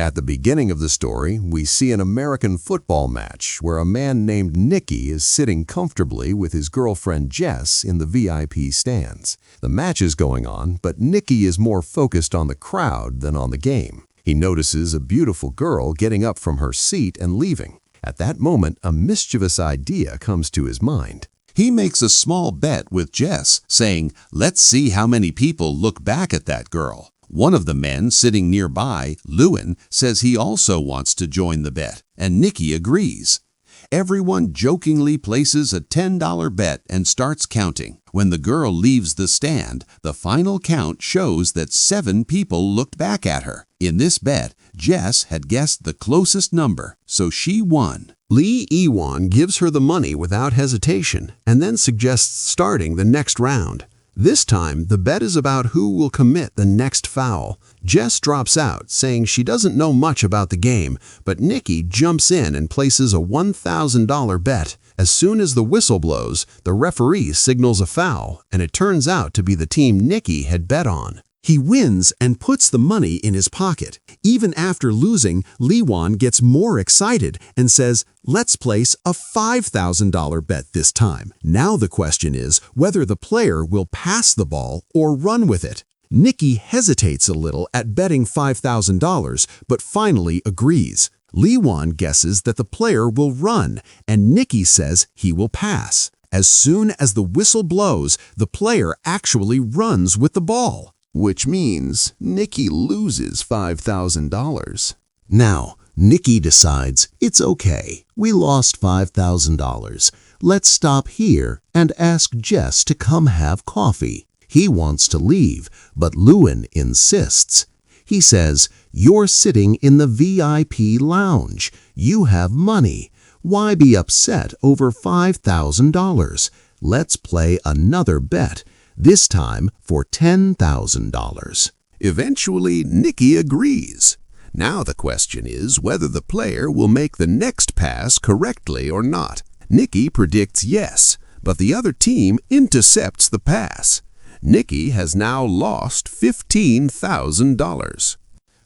At the beginning of the story, we see an American football match where a man named Nicky is sitting comfortably with his girlfriend Jess in the VIP stands. The match is going on, but Nicky is more focused on the crowd than on the game. He notices a beautiful girl getting up from her seat and leaving. At that moment, a mischievous idea comes to his mind. He makes a small bet with Jess, saying, "Let's see how many people look back at that girl." One of the men sitting nearby, Lewin, says he also wants to join the bet, and Nicky agrees. Everyone jokingly places a $10 bet and starts counting. When the girl leaves the stand, the final count shows that 7 people looked back at her. In this bet, Jess had guessed the closest number, so she won. Lee Ewan gives her the money without hesitation and then suggests starting the next round. This time, the bet is about who will commit the next foul. Jess drops out, saying she doesn't know much about the game, but Nicky jumps in and places a $1,000 bet. As soon as the whistle blows, the referee signals a foul, and it turns out to be the team Nicky had bet on. He wins and puts the money in his pocket. Even after losing, Lewan gets more excited and says, "Let's place a $5,000 bet this time." Now the question is whether the player will pass the ball or run with it. Nicky hesitates a little at betting $5,000, but finally agrees. Lewan guesses that the player will run, and Nicky says he will pass. As soon as the whistle blows, the player actually runs with the ball, which means Nicky loses $5,000. Now, Nicky decides it's okay. We lost $5,000. Let's stop here and ask Jess to come have coffee. He wants to leave, but Lewin insists. He says, "You're sitting in the VIP lounge. You have money. Why be upset over $5,000? Let's play another bet, this time for $10,000. Eventually, Nicky agrees. Now the question is whether the player will make the next pass correctly or not. Nicky predicts yes, but the other team intercepts the pass. Nicky has now lost $15,000.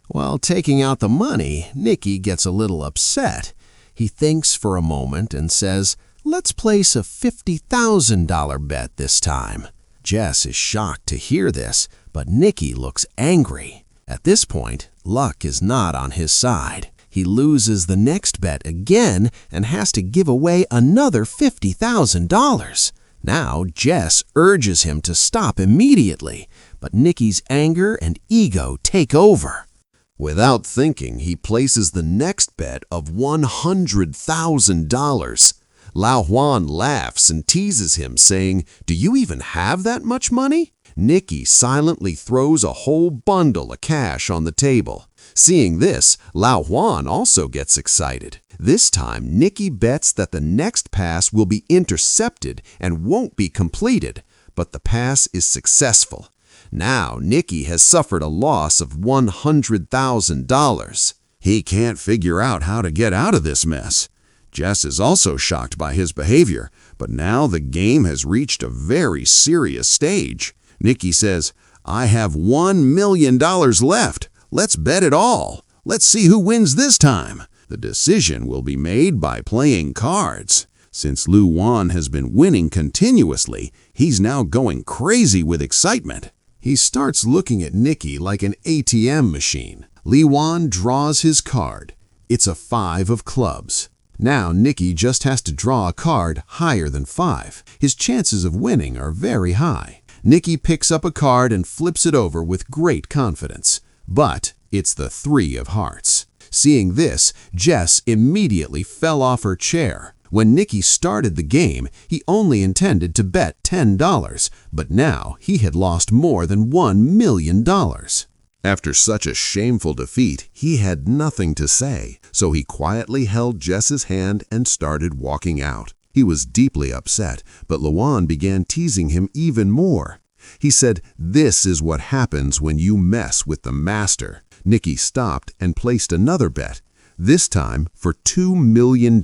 While taking out the money, Nicky gets a little upset. He thinks for a moment and says, "Let's place a $50,000 bet this time." Jess is shocked to hear this, but Nicky looks angry. At this point, luck is not on his side. He loses the next bet again and has to give away another $50,000. Now, Jess urges him to stop immediately, but Nicky's anger and ego take over. Without thinking, he places the next bet of $100,000. Lao Juan laughs and teases him, saying, "Do you even have that much money?" Nicky silently throws a whole bundle of cash on the table. Seeing this, Lao Juan also gets excited. This time, Nicky bets that the next pass will be intercepted and won't be completed, but the pass is successful. Now, Nicky has suffered a loss of $100,000. He can't figure out how to get out of this mess. Jess is also shocked by his behavior, but now the game has reached a very serious stage. Nicky says, "I have $1 million left. Let's bet it all. Let's see who wins this time." The decision will be made by playing cards. Since Lu Wan has been winning continuously, he's now going crazy with excitement. He starts looking at Nicky like an ATM machine. Li Wan draws his card. It's a 5 of clubs. Now Nicky just has to draw a card higher than 5. His chances of winning are very high. Nicky picks up a card and flips it over with great confidence. But it's the 3 of hearts. Seeing this, Jess immediately fell off her chair. When Nicky started the game, he only intended to bet $10, but now he had lost more than $1 million. After such a shameful defeat, he had nothing to say, so he quietly held Jess's hand and started walking out. He was deeply upset, but Luan began teasing him even more. He said, "This is what happens when you mess with the master." Nicky stopped and placed another bet, this time for $2 million.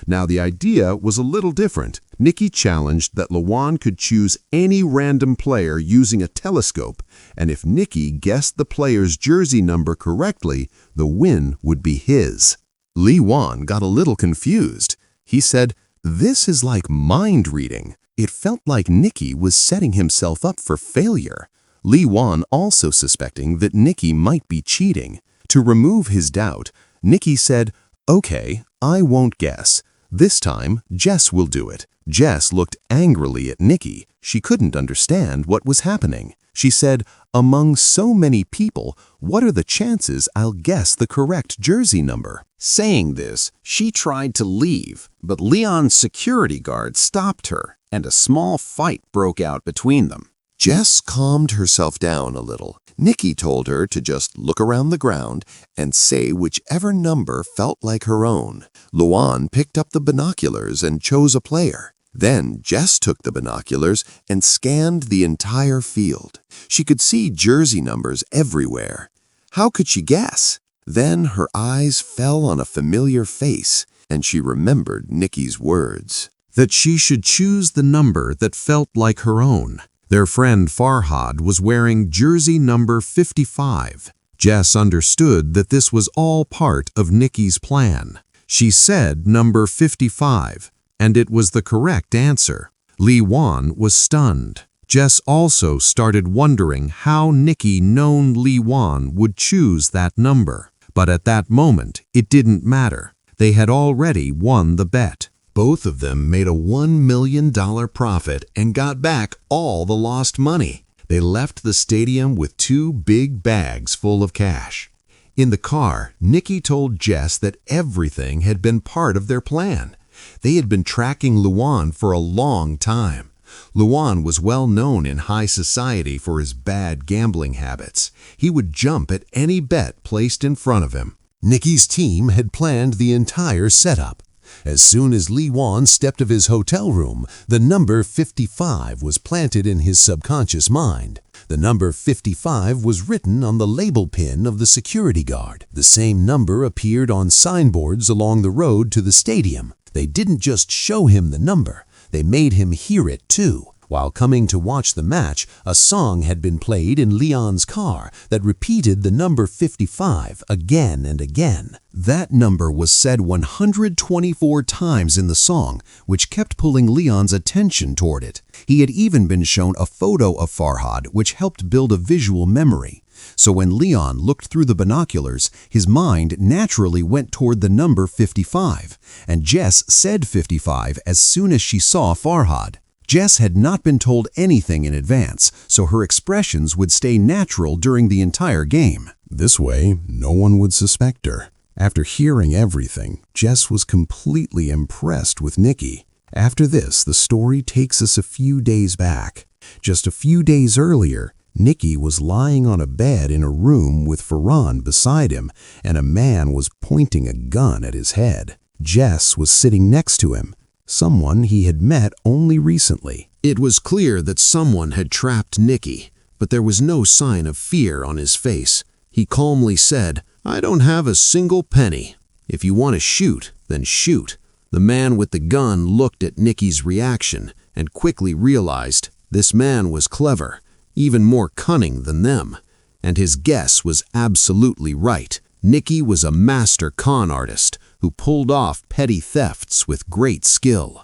Now the idea was a little different. Nikki challenged that Luan could choose any random player using a telescope, and if Nikki guessed the player's jersey number correctly, the win would be his. Luan got a little confused. He said, "This is like mind reading." It felt like Nikki was setting himself up for failure. Luan also suspecting that Nikki might be cheating. To remove his doubt, Nikki said, "Okay, I won't guess. This time, Jess will do it." Jess looked angrily at Nikki. She couldn't understand what was happening. She said, "Among so many people, what are the chances I'll guess the correct jersey number?" Saying this, she tried to leave, but Leon's security guard stopped her, and a small fight broke out between them. Jess calmed herself down a little. Nikki told her to just look around the ground and say whichever number felt like her own. Luan picked up the binoculars and chose a player. Then Jess took the binoculars and scanned the entire field. She could see jersey numbers everywhere. How could she guess? Then her eyes fell on a familiar face, and she remembered Nikki's words. That she should choose the number that felt like her own. Their friend Farhad was wearing jersey number 55. Jess understood that this was all part of Nikki's plan. She said number 55, and it was the correct answer. Luan was stunned. Jess also started wondering how Nikki known Luan would choose that number. But at that moment, it didn't matter. They had already won the bet. Both of them made a $1 million profit and got back all the lost money. They left the stadium with 2 big bags full of cash. In the car, Nikki told Jess that everything had been part of their plan. They had been tracking Luan for a long time. Luan was well known in high society for his bad gambling habits. He would jump at any bet placed in front of him. Nikki's team had planned the entire setup. As soon as Luan stepped out of his hotel room, the number 55 was planted in his subconscious mind. The number 55 was written on the label pin of the security guard. The same number appeared on signboards along the road to the stadium. They didn't just show him the number, they made him hear it too. While coming to watch the match, a song had been played in Leon's car that repeated the number 55 again and again. That number was said 124 times in the song, which kept pulling Leon's attention toward it. He had even been shown a photo of Farhad, which helped build a visual memory. So when Leon looked through the binoculars, his mind naturally went toward the number 55, and Jess said 55 as soon as she saw Farhad. Jess had not been told anything in advance, so her expressions would stay natural during the entire game. This way, no one would suspect her. After hearing everything, Jess was completely impressed with Nikki. After this, the story takes us a few days back. Just a few days earlier, Nikki was lying on a bed in a room with Farhan beside him, and a man was pointing a gun at his head. Jess was sitting next to him, someone he had met only recently. It was clear that someone had trapped Nikki, but there was no sign of fear on his face. He calmly said, "I don't have a single penny. If you want to shoot, then shoot." The man with the gun looked at Nikki's reaction and quickly realized this man was clever, even more cunning than them. And his guess was absolutely right. Nikki was a master con artist who pulled off petty thefts with great skill.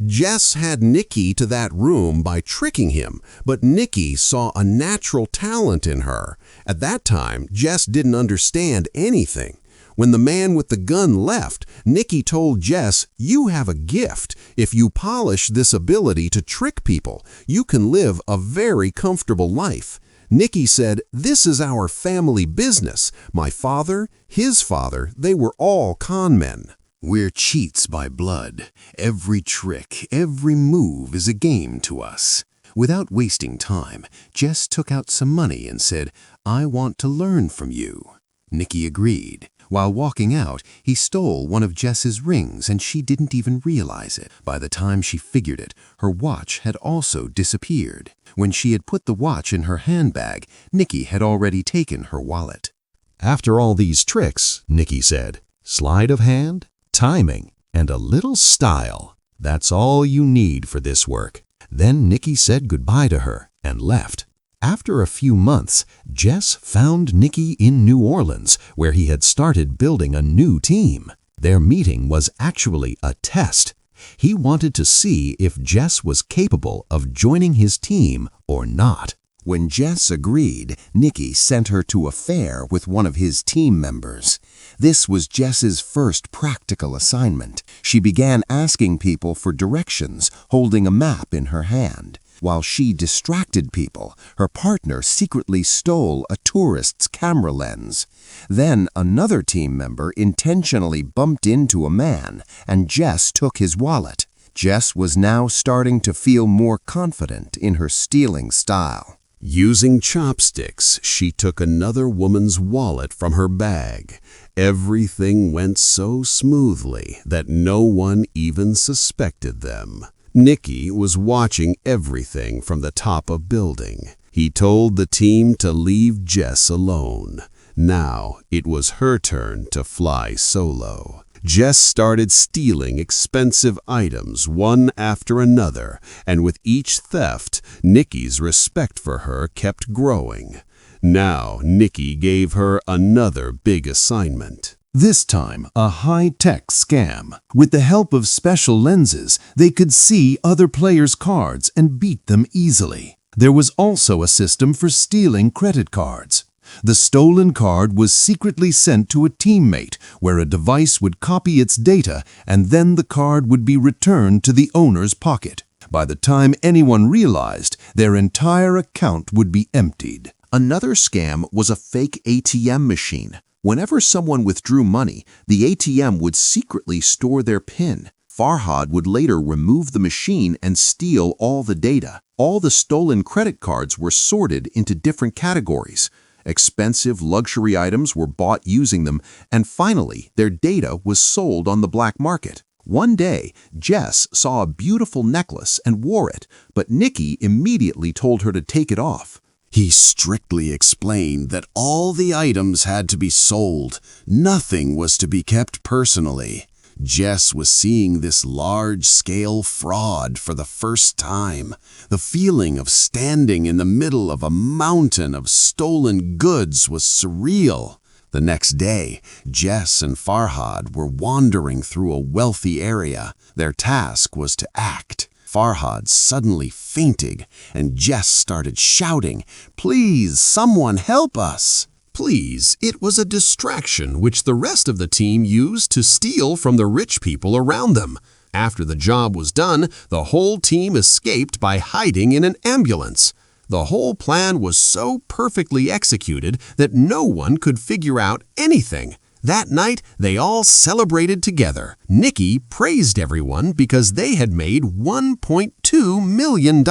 Jess had Nikki to that room by tricking him, but Nikki saw a natural talent in her. At that time, Jess didn't understand anything. When the man with the gun left, Nikki told Jess, "You have a gift. If you polish this ability to trick people, you can live a very comfortable life." Nikki said, "This is our family business. My father, his father, they were all con men. We're cheats by blood. Every trick, every move is a game to us." Without wasting time, Jess took out some money and said, "I want to learn from you." Nikki agreed. While walking out, he stole one of Jess's rings and she didn't even realize it. By the time she figured it, her watch had also disappeared. When she had put the watch in her handbag, Nikki had already taken her wallet. "After all these tricks," Nikki said, "sleight of hand, timing, and a little style. That's all you need for this work." Then Nikki said goodbye to her and left. After a few months, Jess found Nikki in New Orleans, where he had started building a new team. Their meeting was actually a test. He wanted to see if Jess was capable of joining his team or not. When Jess agreed, Nikki sent her to a fair with one of his team members. This was Jess's first practical assignment. She began asking people for directions, holding a map in her hand. While she distracted people, her partner secretly stole a tourist's camera lens. Then another team member intentionally bumped into a man, and Jess took his wallet. Jess was now starting to feel more confident in her stealing style. Using chopsticks, she took another woman's wallet from her bag. Everything went so smoothly that no one even suspected them. Nikki was watching everything from the top of building. He told the team to leave Jess alone. Now it was her turn to fly solo. Jess started stealing expensive items one after another, and with each theft, Nikki's respect for her kept growing. Now Nikki gave her another big assignment. This time, a high-tech scam. With the help of special lenses, they could see other players' cards and beat them easily. There was also a system for stealing credit cards. The stolen card was secretly sent to a teammate, where a device would copy its data, and then the card would be returned to the owner's pocket. By the time anyone realized, their entire account would be emptied. Another scam was a fake ATM machine. Whenever someone withdrew money, the ATM would secretly store their PIN. Farhad would later remove the machine and steal all the data. All the stolen credit cards were sorted into different categories. Expensive luxury items were bought using them, and finally, their data was sold on the black market. One day, Jess saw a beautiful necklace and wore it, but Nikki immediately told her to take it off. He strictly explained that all the items had to be sold. Nothing was to be kept personally. Jess was seeing this large-scale fraud for the first time. The feeling of standing in the middle of a mountain of stolen goods was surreal. The next day, Jess and Farhad were wandering through a wealthy area. Their task was to act. Farhad suddenly fainted, and Jess started shouting, "Please, someone help us!" Please, it was a distraction which the rest of the team used to steal from the rich people around them. After the job was done, the whole team escaped by hiding in an ambulance. The whole plan was so perfectly executed that no one could figure out anything. That night, they all celebrated together. Nikki praised everyone because they had made $1.2 million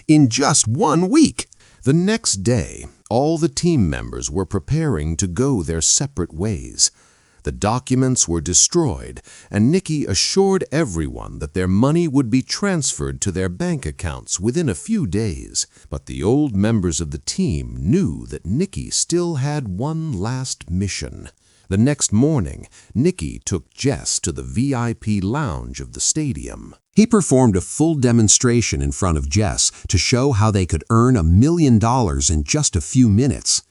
in just 1 week. The next day, all the team members were preparing to go their separate ways. The documents were destroyed, and Nikki assured everyone that their money would be transferred to their bank accounts within a few days. But the old members of the team knew that Nikki still had one last mission. The next morning, Nikki took Jess to the VIP lounge of the stadium. He performed a full demonstration in front of Jess to show how they could earn $1 million in just a few minutes.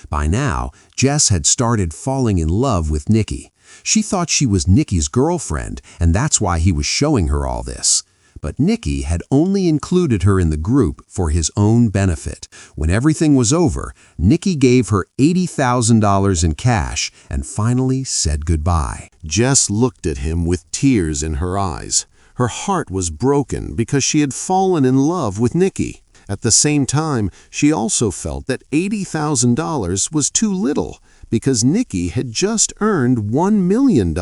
By now, Jess had started falling in love with Nikki. She thought she was Nikki's girlfriend, and that's why he was showing her all this. But Nikki had only included her in the group for his own benefit. When everything was over, Nikki gave her $80,000 in cash and finally said goodbye. Jess looked at him with tears in her eyes. Her heart was broken because she had fallen in love with Nikki. At the same time, she also felt that $80,000 was too little because Nikki had just earned $1 million.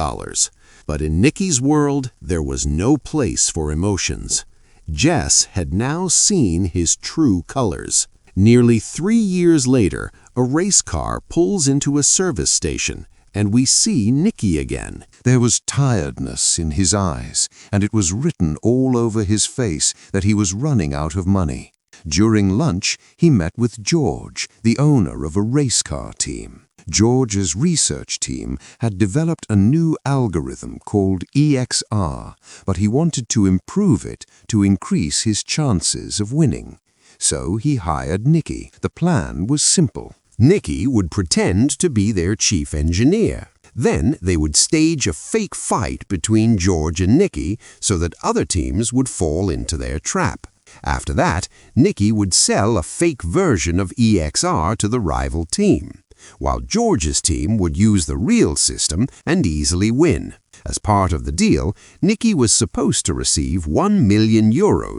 But in Nikki's world, there was no place for emotions. Jess had now seen his true colors. Nearly 3 years later, a race car pulls into a service station, and we see Nikki again. There was tiredness in his eyes, and it was written all over his face that he was running out of money. During lunch, he met with George, the owner of a race car team. George's research team had developed a new algorithm called EXR, but he wanted to improve it to increase his chances of winning. So he hired Nicky. The plan was simple. Nicky would pretend to be their chief engineer. Then they would stage a fake fight between George and Nicky so that other teams would fall into their trap. After that, Nicky would sell a fake version of EXR to the rival team, while George's team would use the real system and easily win. As part of the deal, Nicky was supposed to receive €1 million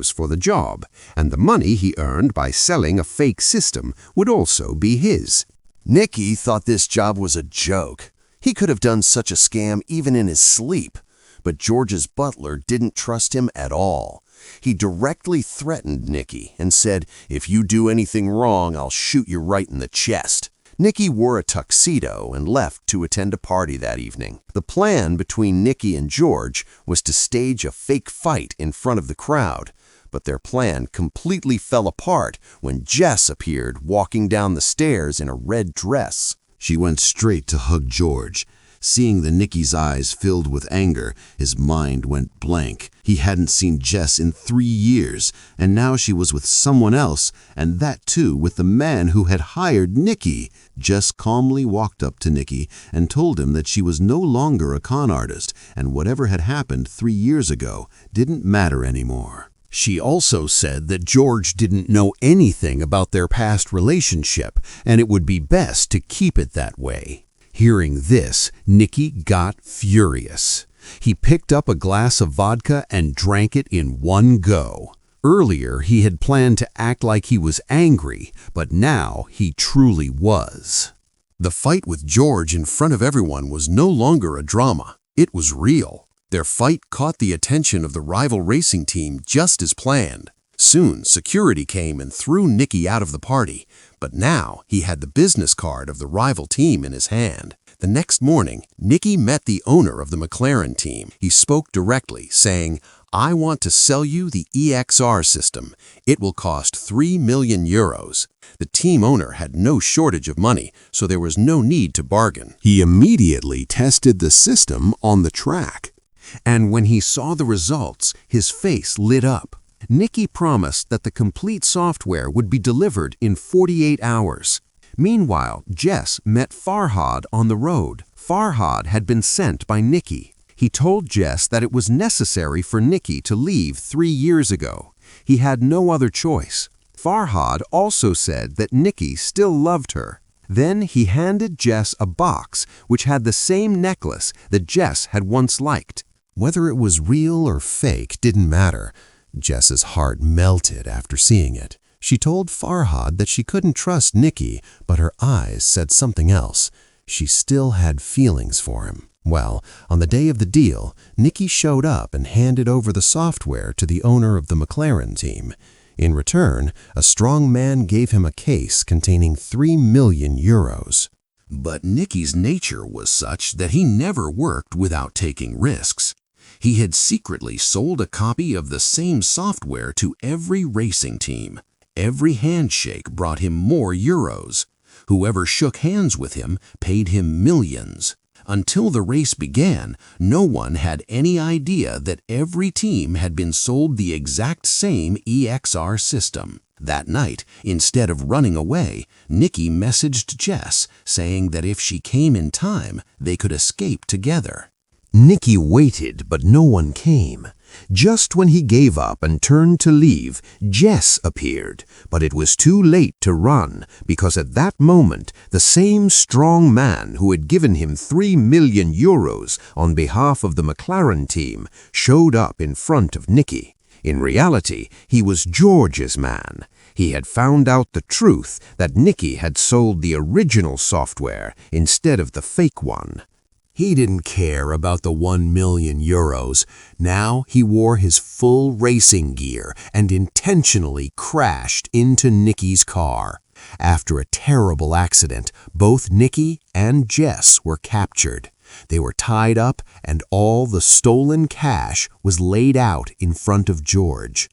for the job, and the money he earned by selling a fake system would also be his. Nicky thought this job was a joke. He could have done such a scam even in his sleep, but George's butler didn't trust him at all. He directly threatened Nicky and said, "If you do anything wrong, I'll shoot you right in the chest." Nicky wore a tuxedo and left to attend a party that evening. The plan between Nicky and George was to stage a fake fight in front of the crowd, but their plan completely fell apart when Jess appeared walking down the stairs in a red dress. She went straight to hug George. Seeing the Nicky's eyes filled with anger, his mind went blank. He hadn't seen Jess in 3 years, and now she was with someone else, and that too with the man who had hired Nicky. Jess calmly walked up to Nicky and told him that she was no longer a con artist, and whatever had happened 3 years ago didn't matter anymore. She also said that George didn't know anything about their past relationship, and it would be best to keep it that way. Hearing this, Nicky got furious. He picked up a glass of vodka and drank it in one go. Earlier, he had planned to act like he was angry, but now he truly was. The fight with George in front of everyone was no longer a drama. It was real. Their fight caught the attention of the rival racing team just as planned. Soon, security came and threw Nicky out of the party, but now he had the business card of the rival team in his hand. The next morning, Nicky met the owner of the McLaren team. He spoke directly, saying, "I want to sell you the EXR system. It will cost €3 million. The team owner had no shortage of money, so there was no need to bargain. He immediately tested the system on the track, and when he saw the results, his face lit up. Nicky promised that the complete software would be delivered in 48 hours. Meanwhile, Jess met Farhad on the road. Farhad had been sent by Nicky. He told Jess that it was necessary for Nicky to leave 3 years ago. He had no other choice. Farhad also said that Nicky still loved her. Then he handed Jess a box which had the same necklace that Jess had once liked. Whether it was real or fake didn't matter. Jess's heart melted after seeing it. She told Farhad that she couldn't trust Nicky, but her eyes said something else. She still had feelings for him. Well, on the day of the deal, Nicky showed up and handed over the software to the owner of the McLaren team. In return, a strong man gave him a case containing €3 million. But Nicky's nature was such that he never worked without taking risks. He had secretly sold a copy of the same software to every racing team. Every handshake brought him more euros. Whoever shook hands with him paid him millions. Until the race began, no one had any idea that every team had been sold the exact same EXR system. That night, instead of running away, Nicky messaged Jess saying that if she came in time, they could escape together. Nicky waited, but no one came. Just when he gave up and turned to leave, Jess appeared, but it was too late to run because at that moment, the same strong man who had given him €3 million on behalf of the McLaren team showed up in front of Nicky. In reality, he was George's man. He had found out the truth that Nicky had sold the original software instead of the fake one. He didn't care about the €1 million. Now he wore his full racing gear and intentionally crashed into Nicky's car. After a terrible accident, both Nicky and Jess were captured. They were tied up and all the stolen cash was laid out in front of George.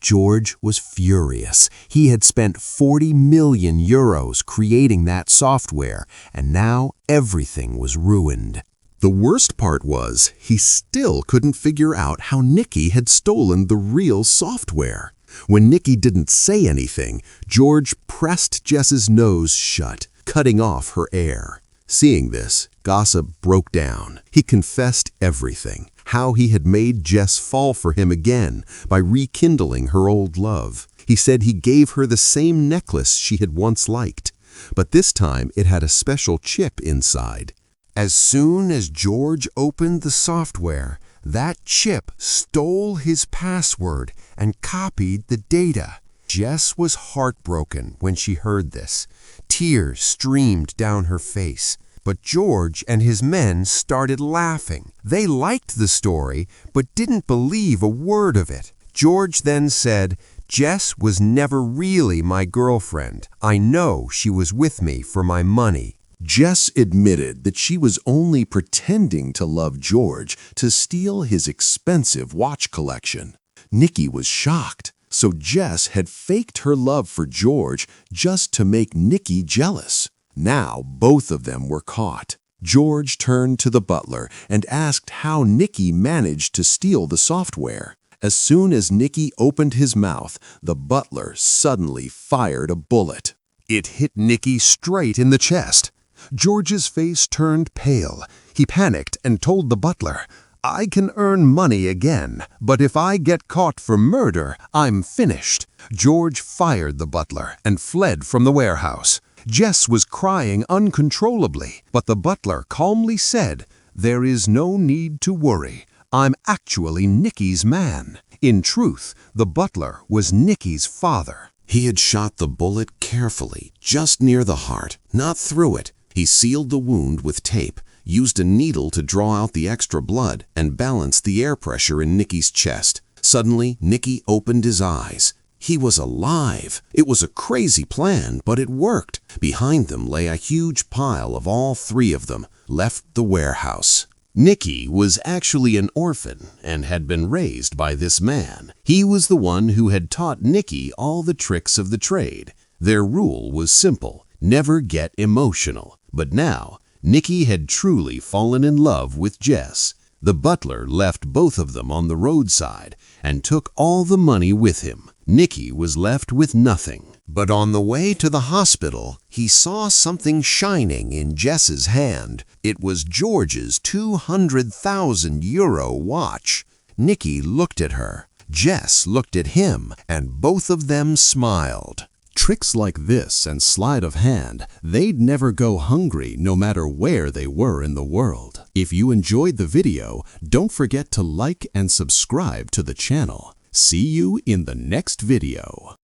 George was furious. He had spent 40 million euros creating that software, and now everything was ruined. The worst part was, he still couldn't figure out how Nikki had stolen the real software. When Nikki didn't say anything, George pressed Jess's nose shut, cutting off her air. Seeing this, Gossip broke down. He confessed everything, how he had made Jess fall for him again by rekindling her old love. He said he gave her the same necklace she had once liked, but this time it had a special chip inside. As soon as George opened the software, that chip stole his password and copied the data. Jess was heartbroken when she heard this. Tears streamed down her face. But George and his men started laughing. They liked the story, but didn't believe a word of it. George then said, "Jess was never really my girlfriend. I know she was with me for my money." Jess admitted that she was only pretending to love George to steal his expensive watch collection. Nikki was shocked, so Jess had faked her love for George just to make Nikki jealous. Now both of them were caught. George turned to the butler and asked how Nikki managed to steal the software. As soon as Nikki opened his mouth, the butler suddenly fired a bullet. It hit Nikki straight in the chest. George's face turned pale. He panicked and told the butler, "I can earn money again, but if I get caught for murder, I'm finished." George fired the butler and fled from the warehouse. Jess was crying uncontrollably, but the butler calmly said, "There is no need to worry. I'm actually Nikki's man." In truth, the butler was Nikki's father. He had shot the bullet carefully, just near the heart, not through it. He sealed the wound with tape, used a needle to draw out the extra blood, and balanced the air pressure in Nikki's chest. Suddenly, Nikki opened his eyes. He was alive. It was a crazy plan, but it worked. Behind them lay a huge pile of all three of them, left the warehouse. Nikki was actually an orphan and had been raised by this man. He was the one who had taught Nikki all the tricks of the trade. Their rule was simple: never get emotional. But now, Nikki had truly fallen in love with Jess. The butler left both of them on the roadside and took all the money with him. Nikki was left with nothing. But on the way to the hospital, he saw something shining in Jess's hand. It was George's 200,000 euro watch. Nikki looked at her. Jess looked at him, and both of them smiled. Tricks like this and sleight of hand, they'd never go hungry no matter where they were in the world. If you enjoyed the video, don't forget to like and subscribe to the channel. See you in the next video.